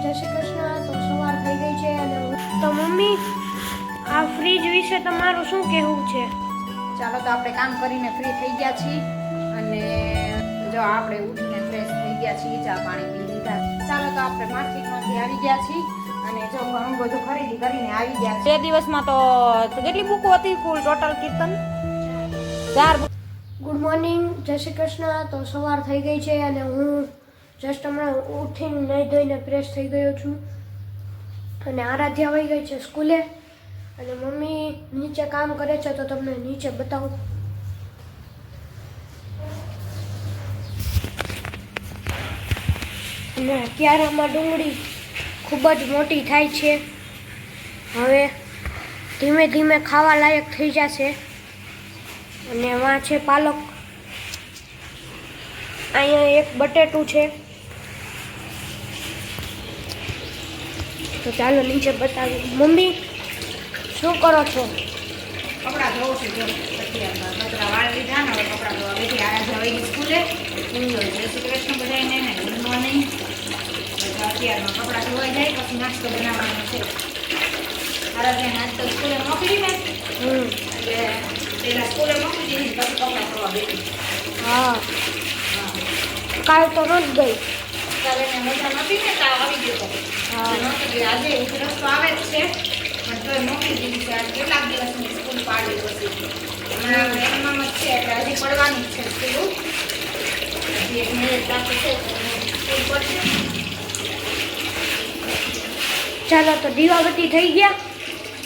જય શ્રી કૃષ્ણ. તો સવાર થઈ ગઈ છે અને તો મમ્મી આ ફ્રીજ વિશે તમારું શું કહેવું છે? ચાલો તો આપણે કામ કરીને ફ્રી થઈ ગયા છીએ અને જો આપણે ઉઠીને ફ્રેશ થઈ ગયા છીએ, ચા પાણી પી લીધા. ચાલો તો આપણે માર્કેટમાંથી આવી ગયા છીએ અને જો ઘણું બધું ખરીદી કરીને આવી ગયા. 2 દિવસમાં તો કેટલી બુકો હતી કુલ ટોટલ કીર્તન? 4. ગુડ મોર્નિંગ, જય શ્રી કૃષ્ણ. તો સવાર થઈ ગઈ છે અને હું જસ્ટ હમણાં ઉઠીને નહીં ધોઈને ફ્રેશ થઈ ગયો છું અને આરાધ્યા આવી ગઈ છે સ્કૂલે અને મમ્મી નીચે કામ કરે છે તો તમને નીચે બતાવું. અને અત્યારે આમાં ડુંગળી ખૂબ જ મોટી થાય છે, હવે ધીમે ધીમે ખાવા લાયક થઈ જશે. અને એમાં છે પાલક, અહીંયા એક બટેટું છે. તો ચાલો નીચે બતાવી. મમ્મી શું કરો છો? કપડાં ધોવું છું. જો અત્યારમાં કપડાં વાળી લીધા ને હવે કપડાં ધોવા બેઠી. આરાધ્યા આવી ગઈ સ્કૂલે. જય શ્રી કૃષ્ણ બધાને ને ગુડ મોર્નિંગ. અત્યારમાં કપડાં ધોવાઈ જાય પછી નાસ્તો બનાવવાનો છે. આરાધ્યા નાસ્તો સ્કૂલે મોકલીને એટલે પેલા સ્કૂલે મોકલી દીધી પછી કપડાં ધોવા બેઠી. હા, કાલ તો નથી ગઈ. ત્યારે એને મજા નથી ને તાવ આવી ગયો હતો. હા, આજે ઉધરસ તો આવે જ છે પણ તોય મોકલી દીધી છે. આજે કેટલાક દિવસની સ્કૂલ પાડી પછી હમણાં એમનામ જ છે એટલે હજી પડવાની જ છે સ્કૂલ. હજી 1 મિનિટ બાકી છે સ્કૂલ પડશે. ચાલો તો દીવાબત્તી થઈ ગયા.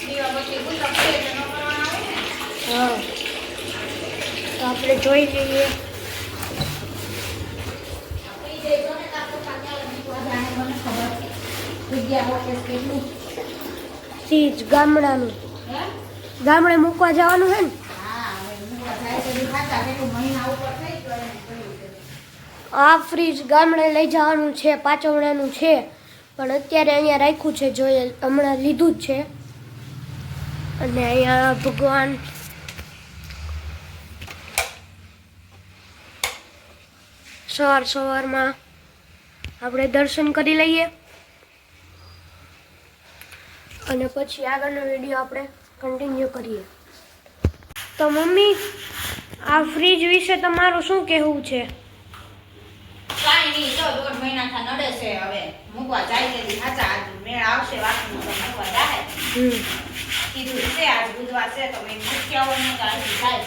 દીવાબત્તી ગુલાબ છે એટલે ન કરવાના આવે ને. હા, તો આપણે જોઈ લઈએ. સીજ ગામડાનું, ગામડે મૂકવા જવાનું છે ને. આ ફ્રીજ ગામડે લઈ જવાનું છે, પાંચવડાનું છે પણ અત્યારે અહીંયા રાખ્યું છે, જોઈએ હમણાં લીધું જ છે. અને અહીંયા ભગવાન સવારમાં આપણે દર્શન કરી લઈએ અને પછી આગળનો વિડીયો આપણે કન્ટિન્યુ કરીએ. તો મમ્મી આ ફ્રીજ વિશે તમારું શું કહેવું છે? કાંઈ નહીં, જો 1.5 મહિનાથી નડે છે. હવે મૂકવા જાય તેથી સાચા આજ મેળ આવશે વાતનું તો મૂકવા જાય. કીધું છે આજ બુધવાર છે તો મેં મૂક્યા હોય ને તો આજથી જાય.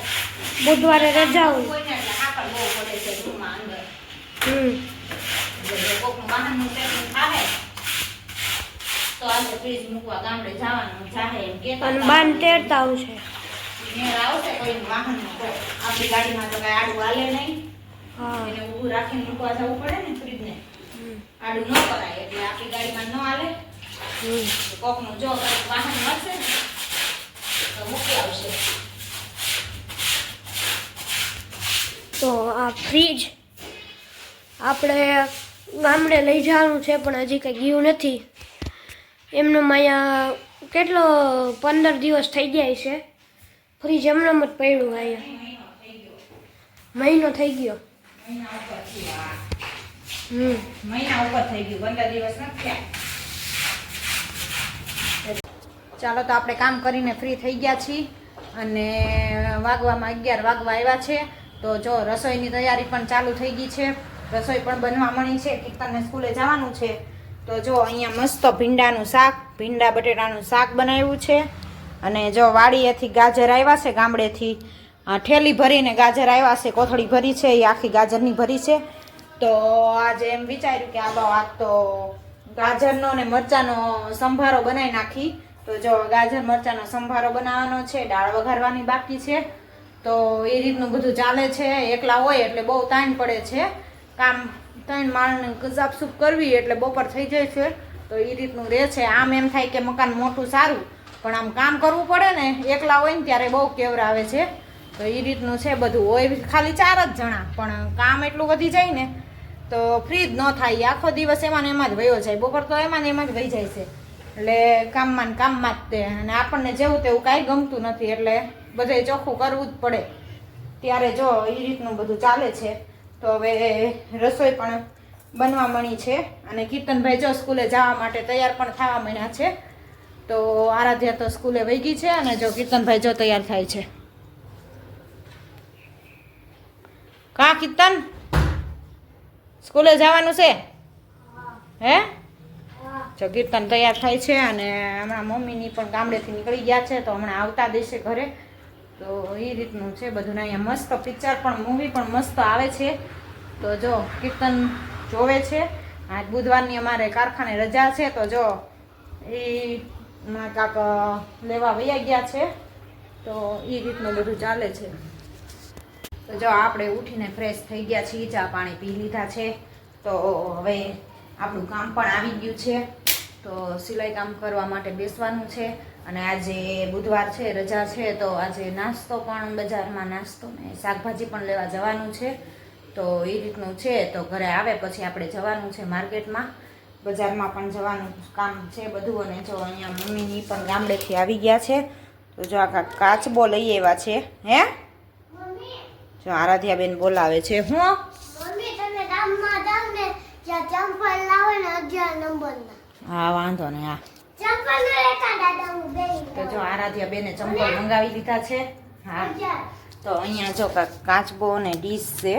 બુધવારે રજા હોય. કોઈને એટલે હાકલ બહુ પડે છે રૂમમાં અંદર. કોકનું વાહનનું ચેકિંગ થાય તો આજે ફ્રીજ મૂકવા ગામડે જવાનું જાહે એમ કહેતા અને બાન તેરતા આવશે. મેળ આવશે કોઈનું વાહનનું તો આપણી ગાડીમાં તો કાંઈ આડું હાલે નહીં. હા, એને ઊભું રાખીને મૂકવા જવું પડે ને ફ્રીજને. આડું ન કરાય એટલે આપણી ગાડીમાં ન હાલે. કોકનું જો કંઈક વાહન મળશે ને તો મૂકી આવશે. તો આ ફ્રીજ આપણે ગામડે લઈ જવાનું છે પણ હજી કંઈ ગયું નથી. એમનું અહીંયા કેટલો 15 દિવસ થઈ ગયા છે. ફ્રીજ એમનામ જ પડ્યું અહીંયા. મહિનો થઈ ગયો. મહિના ઉપર થઈ ગયું, 15 દિવસ નથી થયા. ચાલો તો આપણે કામ કરીને ફ્રી થઈ ગયા છીએ અને વાગવામાં 11 વાગવા આવ્યા છે. તો જો રસોઈની તૈયારી પણ ચાલુ થઈ ગઈ છે. રસોઈ પણ બનવા મળી છે. કીર્તનને સ્કૂલે જવાનું છે તો જો અહીંયા મસ્ત ભીંડાનું શાક, ભીંડા બટેટાનું શાક બનાવ્યું છે. અને જો વાડીએથી ગાજર આવ્યા છે, ગામડેથી ઠેલી ભરીને ગાજર આવ્યા છે, કોથળી ભરી છે, એ આખી ગાજરની ભરી છે. તો આજે એમ વિચાર્યું કે આ તો ગાજરનો ને મરચાંનો સંભારો બનાવી નાખી. તો જો ગાજર મરચાંનો સંભારો બનાવવાનો છે, દાળ વઘારવાની બાકી છે. તો એ રીતનું બધું ચાલે છે. એકલા હોય એટલે બહુ તાણ પડે છે કામ. 3 માળની કસાપસૂપ કરવી એટલે બપોર થઈ જાય છે. તો એ રીતનું રહે છે. આમ એમ થાય કે મકાન મોટું સારું પણ આમ કામ કરવું પડે ને એકલા હોય ને ત્યારે બહુ કેવરાવે છે. તો એ રીતનું છે બધું. હોય ખાલી 4 જ જણા પણ કામ એટલું વધી જાય ને તો ફ્રી જ ન થાય. આખો દિવસ એમાં ને એમાં જ વયો જાય. બપોર તો એમાં ને એમાં જ વહી જાય છે. એટલે કામમાં જ તે અને આપણને જેવું તેવું કાંઈ ગમતું નથી એટલે બધે ચોખ્ખું કરવું જ પડે. ત્યારે જો એ રીતનું બધું ચાલે છે. તો હવે રસોઈ પણ બનવા મળી છે. અને કીર્તનભાઈ જો સ્કૂલે જવા માટે તૈયાર પણ થવા માંડ્યા છે. તો આરાધ્યા તો સ્કૂલે વહી ગઈ છે અને જો કીર્તનભાઈ જો તૈયાર થાય છે. કા કીર્તન સ્કૂલે જવાનું છે હે? જો કીર્તન તૈયાર થાય છે અને હમણાં મમ્મીની પણ ગામડેથી નીકળી ગયા છે તો હમણાં આવતા દેશે ઘરે. તો એ રીતનું છે બધું. અહીંયા મસ્ત પિક્ચર પણ મૂવી પણ મસ્ત આવે છે. તો જો કીર્તન જોવે છે. આજ બુધવારની અમારે કારખાને રજા છે તો જો એ કાંક લેવા વૈયા ગયા છે. તો એ રીતનું બધું ચાલે છે. તો જો આપણે ઉઠીને ફ્રેશ થઈ ગયા છીએ, ચા પાણી પી લીધા છે. તો હવે આપણું કામ પણ આવી ગયું છે. તો સિલાઈ કામ કરવા માટે બેસવાનું છે. અને આજે બુધવાર છે, રજા છે, તો આજે નાસ્તો પણ બજારમાં નાસ્તો ને શાકભાજી પણ લેવા જવાનું છે. તો એ રીતનું છે. તો ઘરે આવે પછી આપણે જવાનું છે માર્કેટમાં, બજારમાં પણ જવાનું કામ છે બધું. અને જો અહીંયા મમ્મીની પણ ગામડેથી આવી ગયા છે. તો જો આ કાચબો લઈ આવ્યા છે હે. જો આરાધ્યાબેન બોલાવે છે. હું હા વાંધો નહીં. હા તો જો આરાધ્યા બેને ચંપલ મંગાવી લીધા છે. હા તો અહીંયા જો કાચબો અને ડીશ છે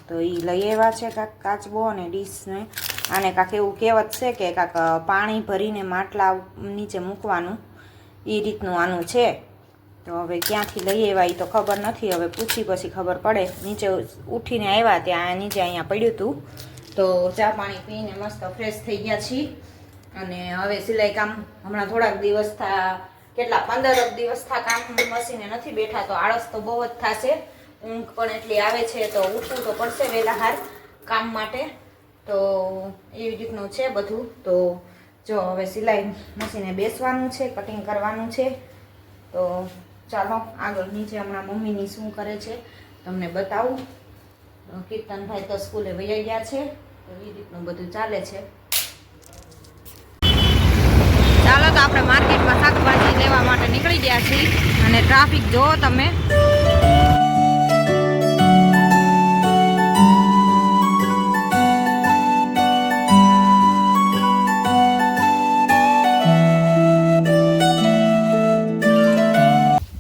તો એ લઈ આવ્યા છે કાંક કાચબો અને ડીશને. આને કાંક એવું કહેવત છે કે કાંક પાણી ભરીને માટલા નીચે મૂકવાનું એ રીતનું આનું છે. તો હવે ક્યાંથી લઈ આવ્યા એ તો ખબર નથી. હવે પૂછી પછી ખબર પડે. નીચે ઉઠીને આવ્યા ત્યાં નીચે અહીંયા પડ્યું હતું. તો ચા પાણી પીને મસ્ત ફ્રેશ થઈ ગયા છીએ. અને હવે સિલાઈ કામ હમણાં થોડાક દિવસ કેટલા 15 દિવસ કામ મશીને નથી બેઠા તો આળસ તો બહુ જ થશે. ઊંઘ પણ એટલી આવે છે તો ઉઠવું તો પડશે વહેલા હાર કામ માટે. તો એવી રીતનું છે બધું. તો જો હવે સિલાઈ મશીને બેસવાનું છે, કટિંગ કરવાનું છે. તો ચાલો આગળ નીચે હમણાં મમ્મીની શું કરે છે તમને બતાવું. કીર્તનભાઈ તો સ્કૂલે વહી ગયા છે. તો એ રીતનું બધું ચાલે છે. ચાલો તો આપણે માર્કેટમાં શાકભાજી લેવા માટે નીકળી ગયા છીએ. અને ટ્રાફિક જુઓ તમે.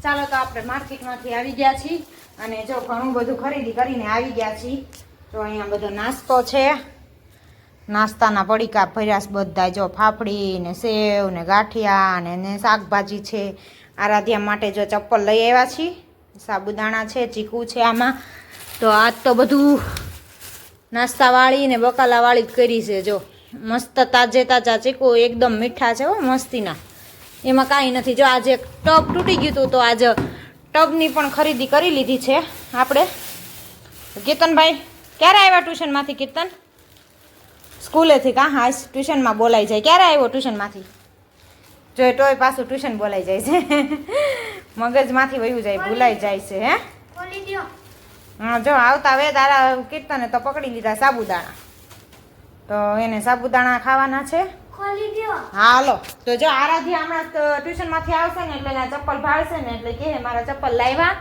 ચાલો તો આપણે માર્કેટમાંથી આવી ગયા છીએ અને જો ઘણું બધું ખરીદી કરીને આવી ગયા છીએ. તો અહીંયા બધો નાસ્તો છે. નાસ્તાના પડીકા ભર્યા બધા. જો ફાફડી ને સેવ ને ગાંઠિયા ને શાકભાજી છે. આરાધ્યા માટે જો ચપ્પલ લઈ આવ્યા છીએ. સાબુદાણા છે, ચીકુ છે આમાં. તો આજ તો બધું નાસ્તાવાળી ને બકાલાવાળી જ કરી છે. જો મસ્ત તાજે તાજા ચીકુ એકદમ મીઠા છે હો મસ્તીના. એમાં કાંઈ નથી. જો આજે એક ટબ તૂટી ગયું હતું તો આજે ટબની પણ ખરીદી કરી લીધી છે આપણે. કીર્તનભાઈ ક્યારે આવ્યા ટ્યુશનમાંથી? કીર્તન સ્કૂલેથી કાં? હા ટ્યુશનમાં બોલાઈ જાય. ક્યારે આવ્યો ટ્યુશનમાંથી? જો તોય પાછું ટ્યુશન બોલાઈ જાય છે. મગજમાંથી વયું જાય, ભૂલાઈ જાય છે હે. હા જો આવતા વે તારા કીર્તને તો પકડી લીધા સાબુદાણા. તો એને સાબુદાણા ખાવાના છે. હા હાલો. તો જો આરાધ્યા હમણાં ટ્યુશનમાંથી આવશે ને એટલે એના ચપ્પલ ભાળશે ને એટલે કહે મારા ચપ્પલ લાવ્યા.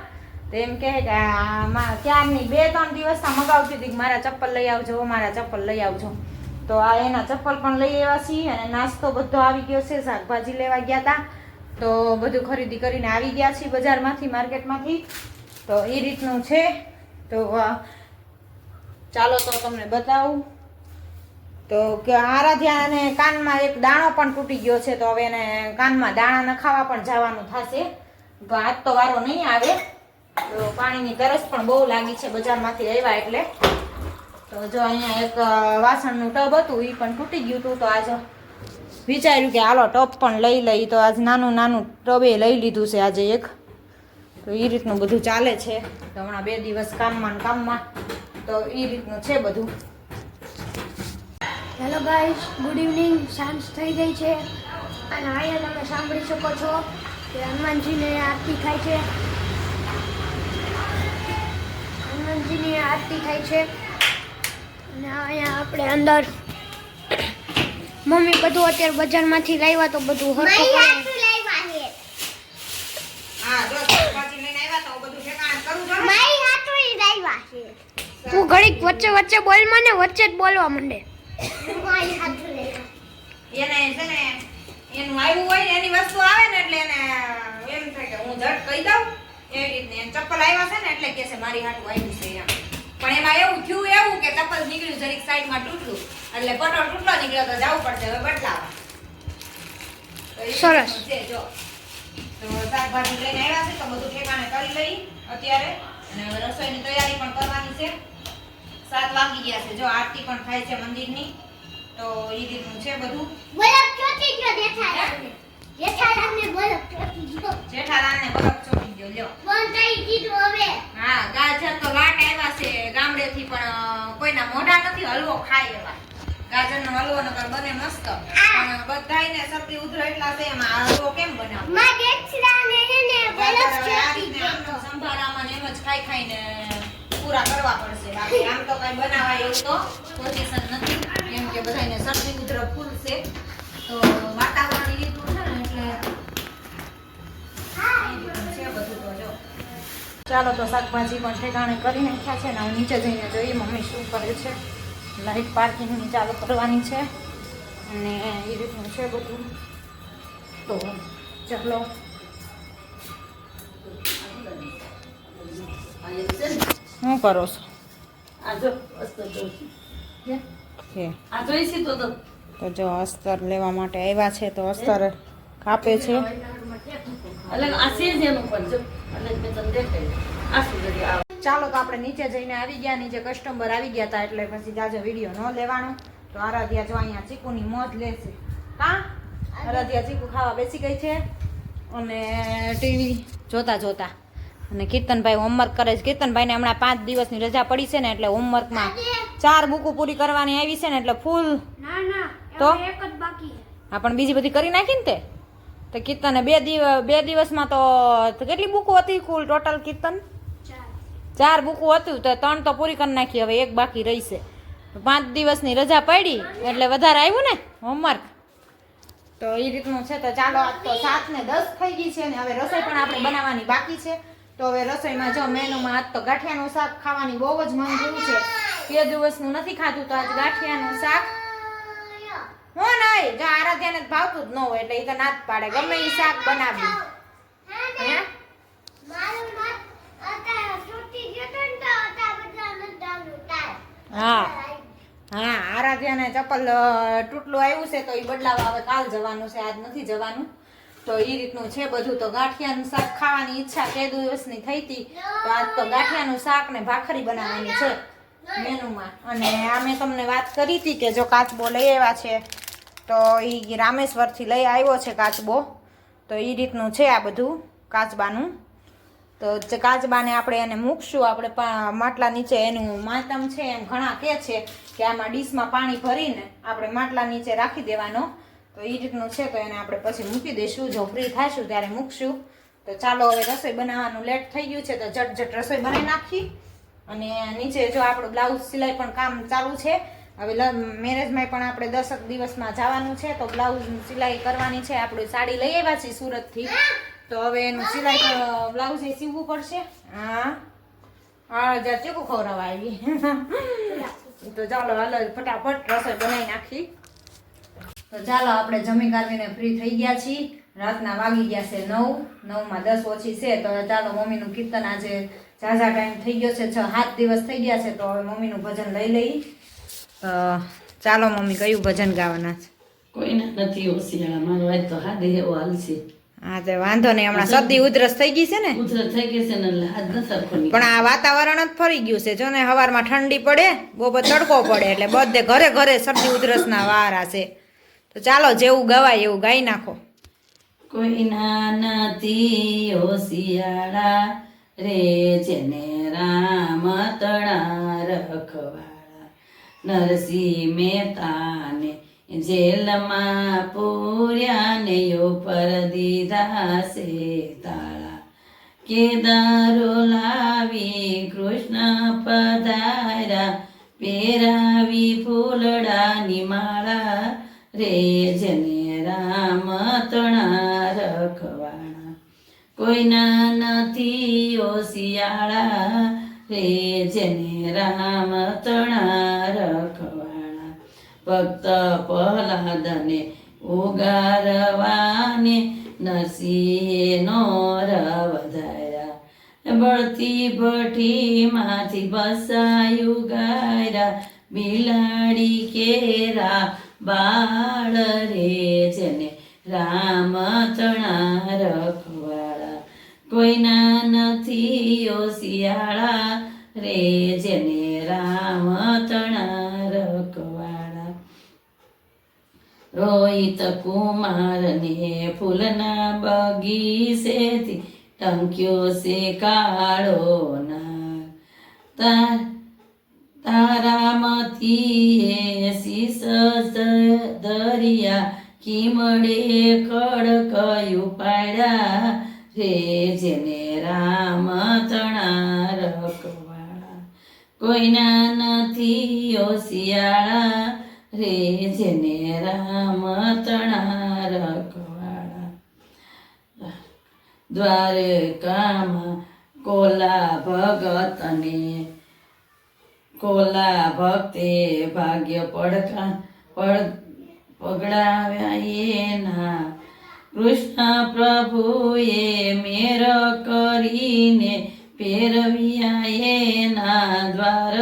તો એમ કહે કે ક્યારની 2-3 દિવસથી મગાવતી હતી કે મારા ચપ્પલ લઈ આવજો, મારા ચપ્પલ લઈ આવજો. તો આ એના ચપ્પલ પણ લઈ આવ્યા છીએ. અને નાસ્તો બધો આવી ગયો છે. શાકભાજી લેવા ગયા હતા તો બધું ખરીદી કરીને આવી ગયા છીએ બજારમાંથી, માર્કેટમાંથી. તો એ રીતનું છે. તો ચાલો તો તમને બતાવું. તો આરાધ્યાને કાનમાં એક દાણો પણ તૂટી ગયો છે. તો હવે એને કાનમાં દાણા નખાવા પણ જવાનું થશે. આજ તો વારો નહીં આવે. તો પાણીની તરસ પણ બહુ લાગી છે બજારમાંથી આવ્યા એટલે. તો જો અહીંયા એક વાસણનું ટબ હતું એ પણ તૂટી ગયું હતું. તો આજે વિચાર્યું કે હાલો ટબ પણ લઈ લઈ. તો આજ નાનું નાનું ટબે લઈ લીધું છે આજે એક. તો એ રીતનું બધું ચાલે છે. તો હમણાં 2 દિવસ કામમાં. તો એ રીતનું છે બધું. Hello guys, good evening. સાંજ થઈ ગઈ છે અને અહીંયા તમે સાંભળી શકો છો કે હનુમાનજીને આરતી થાય છે. હનુમાનજીની આરતી થાય છે. અને અહીંયા આપણે અંદર મમ્મી બધું અત્યારે બજારમાંથી લાવ્યા તો બધું હરખું કરે. તું ઘડીક વચ્ચે વચ્ચે બોલ, મને વચ્ચે જ બોલવા માંડે. એને છે ને એનું આવ્યું હોય ને એની વસ્તુ આવે ને એટલે એને એમ થાય કે હું ઝટ કહી દઉં એવી રીતને એને ચપ્પલ આવ્યા છે ને એટલે કે છે મારી હાટું આવ્યું છે એમ પણ એમાં એવું થયું એવું કે ચપ્પલ નીકળ્યું જરીક સાઈડમાં તૂટલું એટલે પટોળ તૂટલો નીકળ્યો તો જવું પડશે હવે બદલાવા તો એ સરસ. છે જો તો શાકભાજી લઈને આવ્યા છે તો બધું ઠેકાણે કરી લઈ અત્યારે અને હવે રસોઈની તૈયારી પણ કરવાની છે 7 વાગી ગયા છે જો આરતી પણ થાય છે મંદિરની તો એ રીતનું છે બધું જેઠાલાલને બરફ ચોટી ગયો લ્યો હા ગાજર તો લાટ આવ્યા છે ગામડેથી પણ કોઈના મોઢા નથી હલવો ખાય એવા ગાજરનો હલવો નકર બને મસ્ત પણ બધાયને શરદી ઉધરો એટલા છે એમાં આ હલવો કેમ બનાવો સંભારામાં એમ જ ખાઈ ખાઈને પૂરા કરવા પડશે બાકી આમ તો કઈ બનાવાય એવું તો પોઝિશન નથી કેમ કે બધાયને શરદી ઉધરો ફૂલ છે તો વાતાવરણ એ રીતનું છે ને એટલે છે બધું તો જો ચાલો તો શાકભાજી પણ ઠેકાણે કરી નાખ્યા છે ને હું નીચે જઈને જોઈએ મમ્મી શું કરે છે લાઈટ પાર્કિંગની ચાલુ કરવાની છે અને એ રીતનું છે બધું તો ચાલો શું કરો છો તો જો અસ્તર લેવા માટે આવ્યા છે તો અસ્તર કાપે છે ચાલો તો આપણે નીચે જઈને આવી ગયા નીચે કસ્ટમર આવી ગયા હતા એટલે પછી જાજો વિડીયો ન લેવાનો તો આરાધ્યા જો અહીંયા ચીકુની મોજ લેશે કા આરાધ્યા ચીકુ ખાવા બેસી ગઈ છે અને ટીવી જોતા જોતા અને કીર્તનભાઈ હોમવર્ક કરે છે કીર્તનભાઈને હમણાં 5 દિવસની રજા પડી છે ને એટલે હોમવર્કમાં 4 બુકો પૂરી કરવાની આવી છે ને એટલે ફૂલ તો એક જ બાકી હા પણ બીજી બધી કરી નાખી ને તે તો કીર્તને 2 દિવસમાં તો કેટલી બુકો હતી કુલ ટોટલ કીર્તન 4 બુકો હતું તો 3 તો પૂરી કરી નાખી હવે એક બાકી રહી છે 5 દિવસની રજા પડી એટલે વધારે આવ્યું ને હોમવર્ક તો એ રીતનું છે તો ચાલો આજ તો 7 ને 10 થઈ ગઈ છે ને હવે રસોઈ પણ આપણે બનાવવાની બાકી છે તો હવે રસોઈમાં જો મેનુમાં આજ તો ગાંઠિયાનું શાક ખાવાની બહુ જ મન થયું છે 2 દિવસનું નથી ખાધું તો આજ ગાંઠિયાનું શાક હું નહીં જો આરાધ્યાને ભાવતું જ ન હોય એટલે એ તો ના જ પાડે ગમે એ શાક બનાવી હે હા હા આરાધ્યાને ચપ્પલ તૂટલું આવ્યું છે તો એ બદલાવા હવે કાલ જવાનું છે આજ નથી જવાનું તો એ રીતનું છે બધું તો ગાંઠિયાનું શાક ખાવાની ઈચ્છા 2 દિવસની થઈ હતી તો આજ તો ગાંઠિયાનું શાક ને ભાખરી બનાવવાની છે મેનુમાં અને આ મેં તમને વાત કરી હતી કે જો કાચબો લઈ આવ્યા છે તો એ રામેશ્વરથી લઈ આવ્યો છે કાચબો તો એ રીતનું છે આ બધું કાચબાનું તો કાચબાને આપણે એને મૂકશું આપણે માટલા નીચે એનું માતમ છે એમ ઘણા કહે છે કે આમાં ડીશમાં પાણી ભરીને આપણે માટલા નીચે રાખી દેવાનો તો એ રીતનું છે તો એને આપણે પછી મૂકી દઈશું જો ફ્રી થઈશું ત્યારે મૂકશું તો ચાલો હવે રસોઈ બનાવવાનું લેટ થઈ ગયું છે તો ઝટઝટ રસોઈ બનાવી નાખી અને નીચે જો આપણું બ્લાઉઝ સિલાઈ પણ કામ ચાલુ છે હવે મેરેજમાં પણ આપણે 10 દિવસમાં જવાનું છે તો બ્લાઉઝ સિલાઈ કરવાની છે આપણે સાડી લઈ આવ્યા છીએ સુરતથી તો હવે એનું સિલાઈ બ્લાઉઝ એ સીવવું પડશે હા જ્યાં ચીકુ ખવડાવવા આવી તો ચાલો હાલો ફટાફટ રસોઈ બનાવી નાખી તો ચાલો આપણે જમી કાઢીને ફ્રી થઈ ગયા છીએ રાતના વાગી ગયા છે 9:09 10 ઓછી છે તો ચાલો મમ્મીનું કીર્તન આજે ઝાઝા ટાઈમ થઈ ગયો છે 6-7 દિવસ થઈ ગયા છે તો હવે મમ્મીનું ભજન લઈ લઈ ચાલો મમ્મી કયું ભજન ગાવાના છે કોઈના નથી હોશિયાળા મારો આજ તો હાદે એવો હાલશે હા તે વાંધો નહીં હમણાં શરદી ઉધરસ થઈ ગઈ છે ને ઉધરસ થઈ ગઈ છે ને એટલે હાથ ન સરખો નહીં પણ આ વાતાવરણ જ ફરી ગયું છે જો ને સવારમાં ઠંડી પડે બપોર તડકો પડે એટલે બધે ઘરે ઘરે શરદી ઉધરસના વારા છે તો ચાલો જેવું ગવાય એવું ગાઈ નાખો કોઈના નથી હોશિયાળા રે જેને રામ તણા રખવાળા નરસિંહ મહેતાને જેલમાં પૂર્યા ને ઉપર દીધા છે તાળા કેદારો લાવી કૃષ્ણ પધાર્યા પહેરાવી ફૂલડાની માળા રે જેને રામ તણા રખવાળા કોઈના નથી હોશિયાળા રે જેને રામ તણા રખવાળા ભક્ત પ્રહલાદને ઉગારવાને નરસિંહે નોર વધાર્યા બળતી ભઠ્ઠીમાંથી બસાયું ગાયરા બિલાડી કેરા બાળ રે જેને રામ તણા રખવાળા કોઈના નથી ઓશિયાળા રે જેને રામ તણા રખવાળા રોહિત કુમારને ફૂલના બગીચેથી ટંક્યો છે કાળો નાગ તારામતીએ શીશ દરિયા કિમડે ખડકયું પાડ્યા રે જેને રામ તણા રખવાળા કોઈના નથી ઓશિયાળા રે જેને રામ તણા રખવાળા દ્વારકામાં કોલા ભક્તે ભાગ્ય પગડાવ્યા એના કૃષ્ણ પ્રભુએ મેર કરીને ફેરવ્યા એના દ્વાર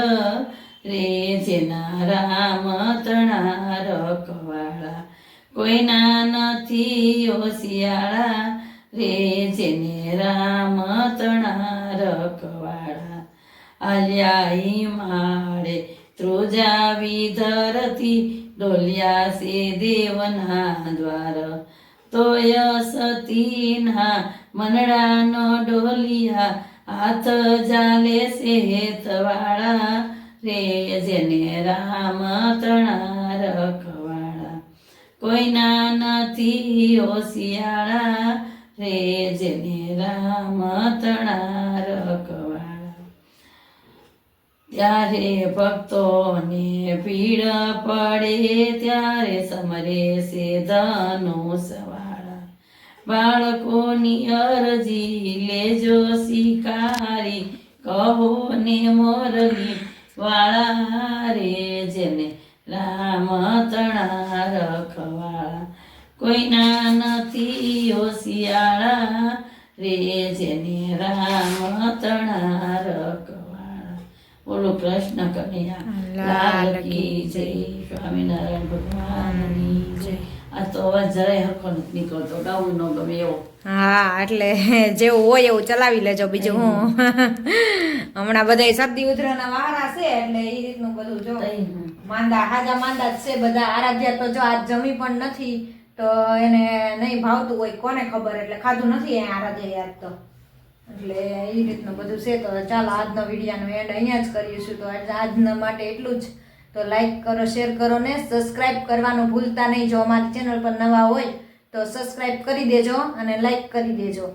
રે જેના રામ તણા રખવાળા કોઈના નથી ઓશિયાળા રે જેને રામ તણા રખવાળા આલ્યા માળે ત્રુજાવી ધરતી ડોલ્યા છે દેવના દ્વાર તોય સતીના મનડાનો ડોલિયા હાથ જાલે છે હેતવાળા રે જેને રામ તણા રખવાળા કોઈના નથી ઓશિયાળા રે જેને રામ તણા રખવાળા ત્યારે ભક્તોને ભીડ પડે ત્યારે સમરે છે ધનુષવાળા બાળકોની અરજી લેજો શિકારી કહો ને મોરલી વાળા રે જેને રામ તણા રખવાળા કોઈના નથી ઓશિયાળા રે જેને રામ તણા રખવાળા બોલો કૃષ્ણ કનૈયા લાલ કી જય સ્વામિનારાયણ ભગવાનની જય આ તો અવાજ જરાય હરખો નથી નીકળતો ગાવું ન ગમે એવો હા એટલે જેવું હોય એવું ચલાવી લેજો બીજું હું હમણાં બધા શરદી ઉધરાના વારા છે એટલે એ રીતનું બધું જો માંદા હાજા માંદા જ છે બધા આરાધ્યા તો જો આજ જમી પણ નથી તો એને નહીં ભાવતું હોય કોને ખબર એટલે ખાધું નથી આરાધ્યા યાદ તો એટલે એ રીતનું બધું છે તો ચાલો આજનો વિડીયોનો એન્ડ અહીંયા જ કરીશું તો આજના માટે એટલું જ તો લાઈક કરો શેર કરો ને સબસ્ક્રાઈબ કરવાનું ભૂલતા નહીં જો અમારી ચેનલ પર નવા હોય તો સબસ્ક્રાઈબ કરી દેજો અને લાઈક કરી દેજો